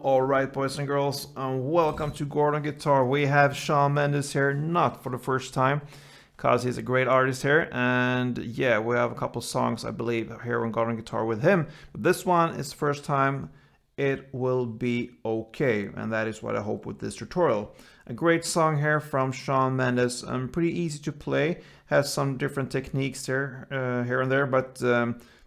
Alright, boys and girls, and welcome to Chord on Guitar. We have Shawn Mendes here, not for the first time, because he's a great artist here, and yeah, we have a couple songs, I believe, here on Chord on Guitar with him. But this one is the first time. It will be okay, and that is what I hope with this tutorial. A great song here from Shawn Mendes, pretty easy to play, has some different techniques here and there, but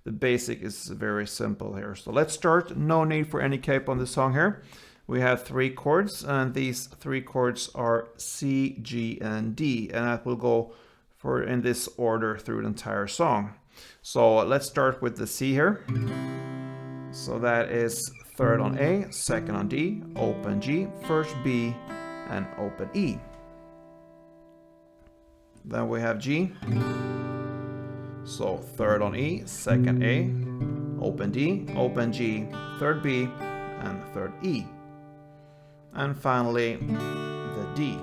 the basic is very simple here. So let's start. No need for any cape on the song here. We have 3 chords, and these 3 chords are C, G, and D, and that will go for in this order through the entire song. So let's start with the C here. So that is 3rd on A, 2nd on D, open G, 1st B, and open E. Then we have G. So 3rd on E, 2nd A, open D, open G, 3rd B, and 3rd E. And finally, the D.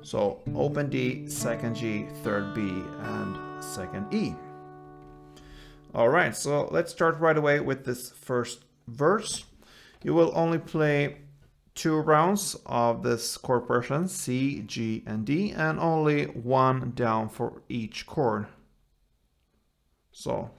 So open D, 2nd G, 3rd B, and 2nd E. Alright, so let's start right away with this first verse. You will only play 2 rounds of this chord progression, C, G, and D, and only 1 down for each chord. So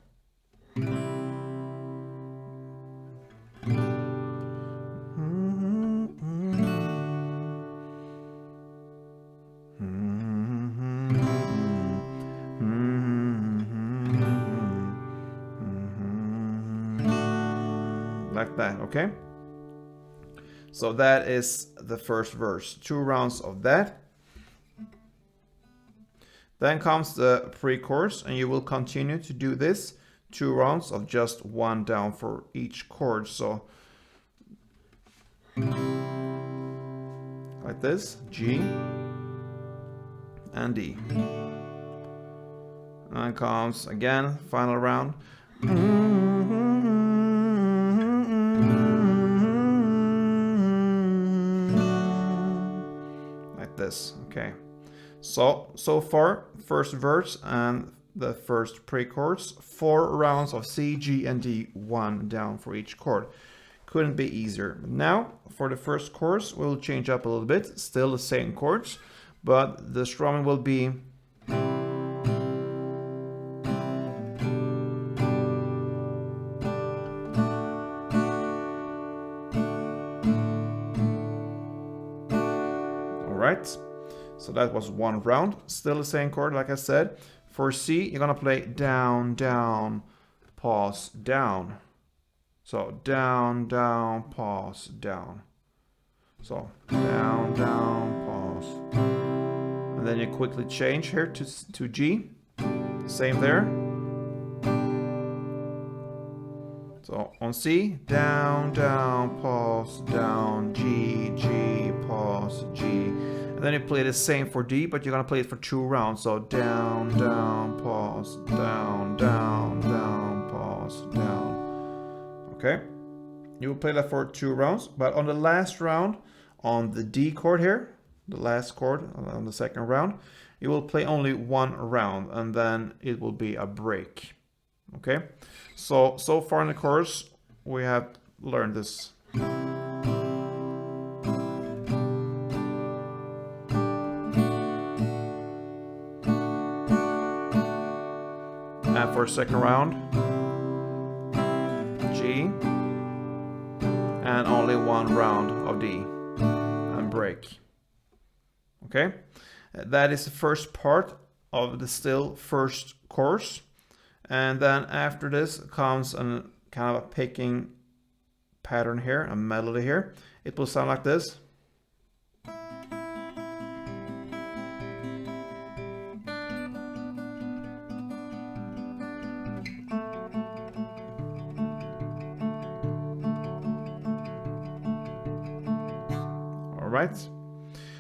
like that, okay? So that is the first verse. 2 rounds of that. Then comes the pre-chorus, and you will continue to do this 2 rounds of just 1 down for each chord. So like this, G and D. And then comes again, final round. Like this, okay. So far, first verse and the first pre-chorus, 4 rounds of C, G, and D, 1 down for each chord. Couldn't be easier. Now, for the first chorus, we'll change up a little bit. Still the same chords, but the strumming will be alright. So that was 1 round, still the same chord like I said. For C, you're gonna play down, down, pause, down. So down, down, pause, down. So down, down, pause. And then you quickly change here to G. Same there. So on C, down, down, pause, down, G, G, pause, G. And then you play the same for D, but you're gonna play it for 2 rounds. So down, down, pause, down, down, down, pause, down. Okay? You will play that for 2 rounds, but on the last round, on the D chord here, the last chord on the 2nd round, you will play only 1 round, and then it will be a break. Okay? So far in the chorus, we have learned this. And for 2nd round, G, and only 1 round of D, and break. Okay, that is the first part of the still first chorus, and then after this comes a kind of a picking pattern here, a melody here. It will sound like this. Right,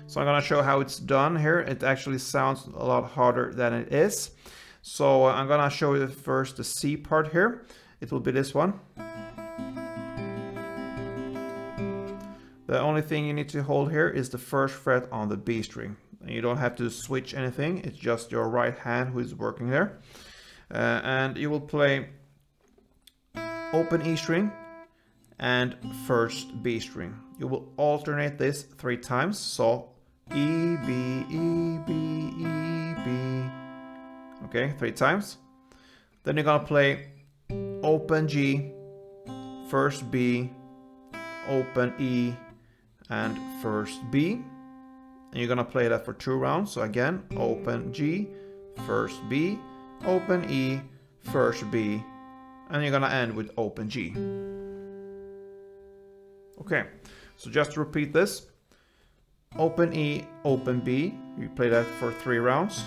so I'm gonna show how it's done here. It actually sounds a lot harder than it is. So I'm gonna show you first the C part here. It will be this one. The only thing you need to hold here is the 1st fret on the B string. You don't have to switch anything. It's just your right hand who is working there. And you will play open E string, and first B string. You will alternate this 3 times. So E, B, E, B, E, B. Okay, 3 times. Then you're gonna play open G, first B, open E, and first B. And you're gonna play that for 2 rounds. So again, open G, first B, open E, first B, and you're gonna end with open G. Okay, so just to repeat this, open E, open B, you play that for 3 rounds.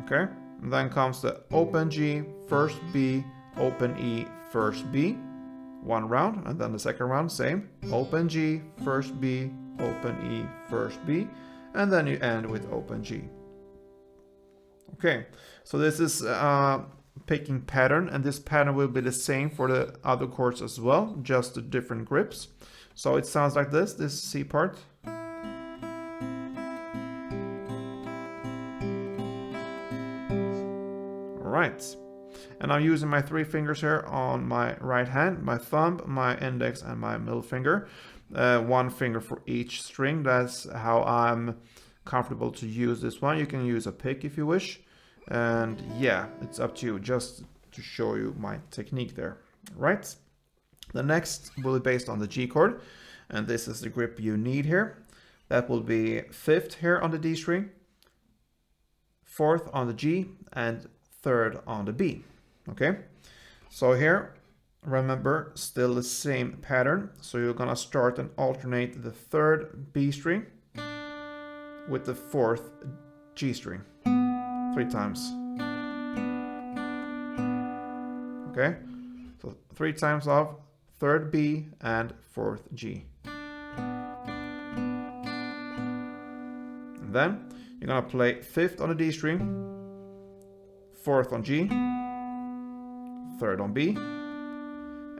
Okay, and then comes the open G, first B, open E, first B, 1 round, and then the second round, same, open G, first B, open E, first B, and then you end with open G. Okay, so this is picking pattern, and this pattern will be the same for the other chords as well, just the different grips. So it sounds like this C part. Right, and I'm using my 3 fingers here on my right hand, my thumb, my index, and my middle finger. 1 finger for each string. That's how I'm comfortable to use this one. You can use a pick if you wish, and yeah, it's up to you, just to show you my technique there. Right, the next will be based on the G chord, and this is the grip you need here. That will be 5th here on the D string, 4th on the G, and 3rd on the B. Okay, so here, remember, still the same pattern. So you're gonna start and alternate the 3rd B string with the 4th G string 3 times. Okay, so 3 times of 3rd B and 4th G. And then you're gonna play 5th on the D string, 4th on G, 3rd on B,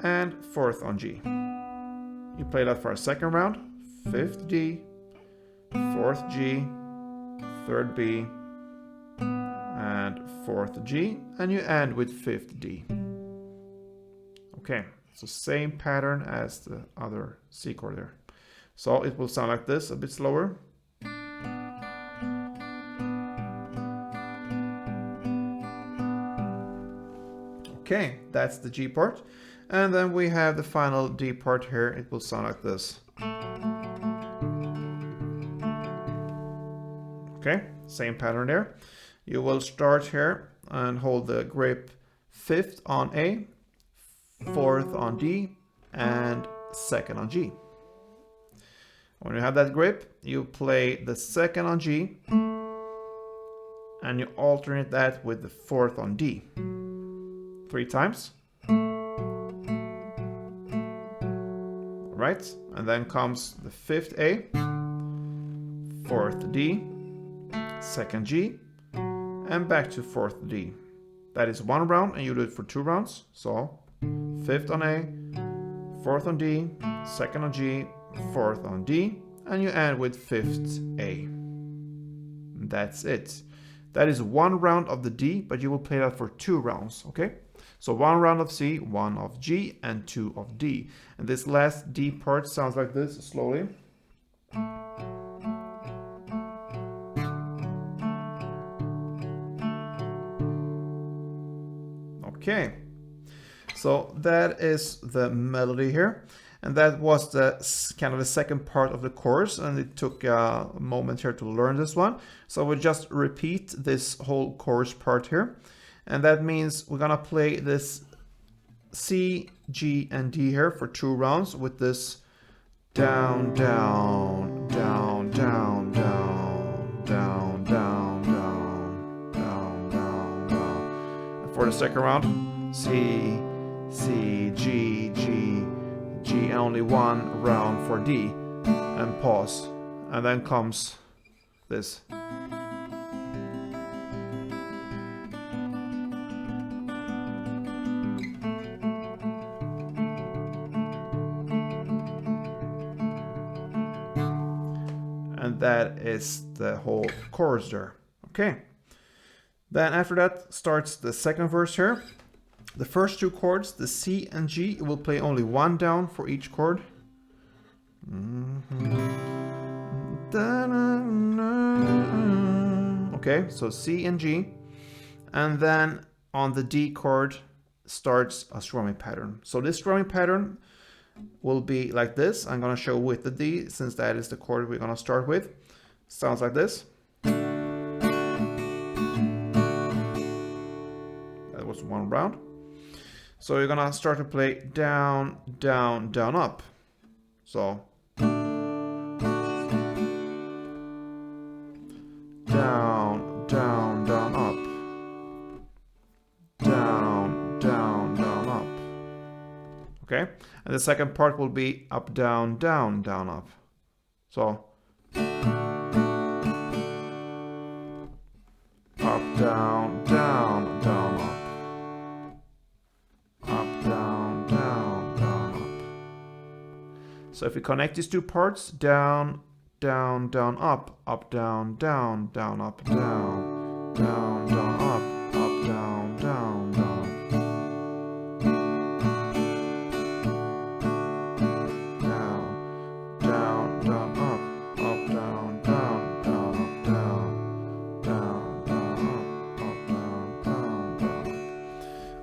and 4th on G. You play that for a second round, 5th G, 4th G, 3rd B, and 4th G, and you end with 5th D. Okay, it's the same pattern as the other C chord there. So it will sound like this, a bit slower. Okay, that's the G part. And then we have the final D part here. It will sound like this. Okay, same pattern there. You will start here and hold the grip 5th on A, 4th on D, and 2nd on G. When you have that grip, you play the 2nd on G, and you alternate that with the 4th on D. 3 times. Right, and then comes the 5th A, 4th D, 2nd G, and back to 4th D. That is 1 round, and you do it for 2 rounds. So 5th on A, 4th on D, 2nd on G, 4th on D, and you end with 5th A. That's it. That is 1 round of the D, but you will play that for 2 rounds, okay? So 1 round of C, 1 of G, and 2 of D. And this last D part sounds like this, slowly. Okay, so that is the melody here. And that was the kind of the second part of the course, and it took a moment here to learn this one. So we'll just repeat this whole chorus part here. And that means we're gonna play this C, G, and D here for 2 rounds with this down, down, down, down, down, down, down, down, down, down, down. And for the second round, C, C, G, G, G, and only 1 round for D, and pause. And then comes this. And that is the whole chorus there. Okay. Then after that starts the second verse here. The first two chords, the C and G, it will play only one down for each chord. Okay, so C and G. And then on the D chord starts a strumming pattern. So this strumming pattern will be like this. I'm going to show with the D since that is the chord we're going to start with. Sounds like this. That was one round. So you're going to start to play down, down, down, up. So down, down, down, up. Down, down, down, up. Okay? And the second part will be up, down, down, down, up. So up, down, down, down, up. Up, down, down, down, up. So if we connect these two parts, down, down, down, up, down, down, down, up, down, down, down, up, down, down, down.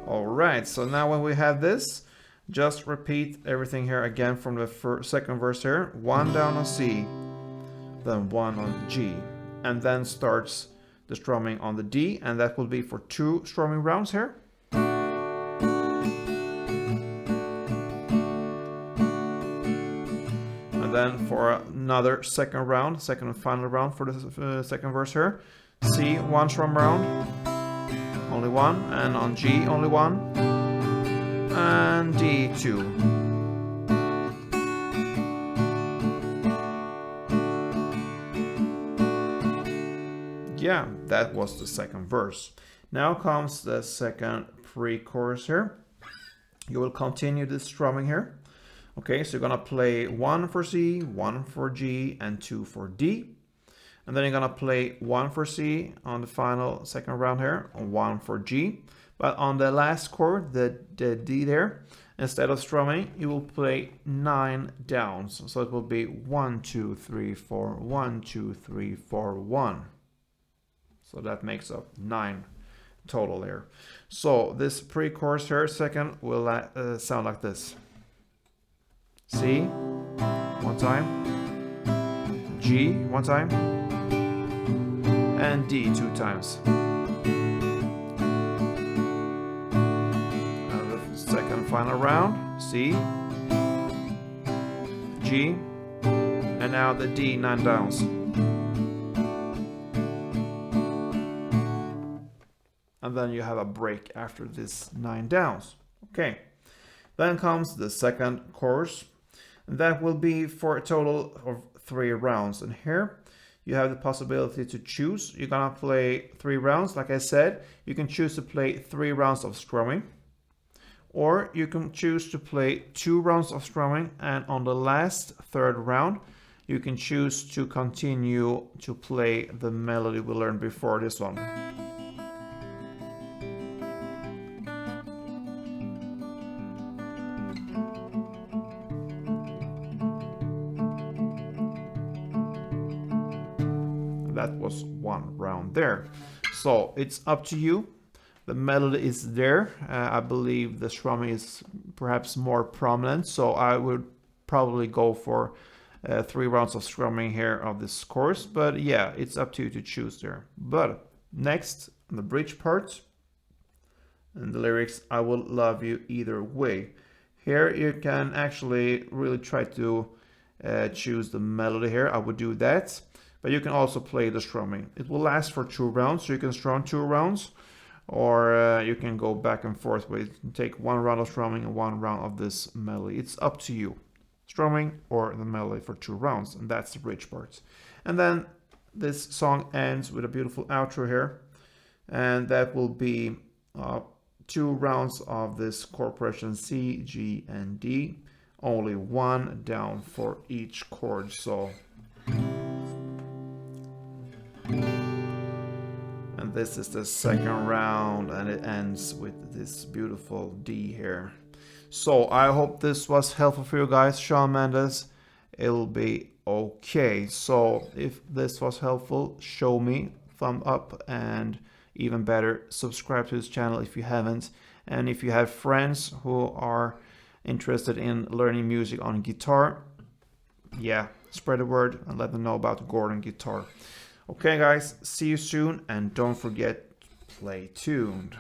Alright, so now when we have this, just repeat everything here again from the second verse here. One down on C, then one on G, and then starts the strumming on the D, and that will be for 2 strumming rounds here. And then for another second round, second and final round for the second verse here. C, 1 strum round, only 1, and on G, only 1, and D, 2. Yeah, that was the second verse. Now comes the second pre-chorus here. You will continue this strumming here. Okay, so you're gonna play 1 for C, 1 for G, and 2 for D. And then you're gonna play 1 for C on the final second round here, 1 for G. But on the last chord, the D there, instead of strumming, you will play 9 downs. So it will be 1, 2, 3, 4, 1, 2, 3, 4, 1. So that makes up 9 total here. So this pre-chorus here, second, will sound like this. C, 1 time. G, 1 time. And D, 2 times. And the second final round, C, G, and now the D, 9 downs. And then you have a break after this 9 downs. Okay, then comes the second chorus. That will be for a total of 3 rounds. And here you have the possibility to choose. You're gonna play 3 rounds. Like I said, you can choose to play 3 rounds of strumming, or you can choose to play 2 rounds of strumming, and on the last third round you can choose to continue to play the melody we learned before this one. That was 1 round there. So it's up to you. The melody is there. I believe the strumming is perhaps more prominent, so I would probably go for 3 rounds of strumming here of this course. But yeah, it's up to you to choose there. But next, the bridge part and the lyrics, I will love you either way. Here you can actually really try to choose the melody here. I would do that. But you can also play the strumming. It will last for 2 rounds, so you can strum 2 rounds, or you can go back and forth with take 1 round of strumming and 1 round of this melody. It's up to you, strumming or the melody for 2 rounds, and that's the bridge part. And then this song ends with a beautiful outro here, and that will be 2 rounds of this chord progression C, G, and D. Only 1 down for each chord. So. And this is the second round and it ends with this beautiful D here. So I hope this was helpful for you guys. Shawn Mendes, it'll be okay. So if this was helpful, show me thumb up, and even better, subscribe to this channel if you haven't. And if you have friends who are interested in learning music on guitar, yeah, spread the word and let them know about Gordon Guitar. Okay guys, see you soon, and don't forget, play tuned.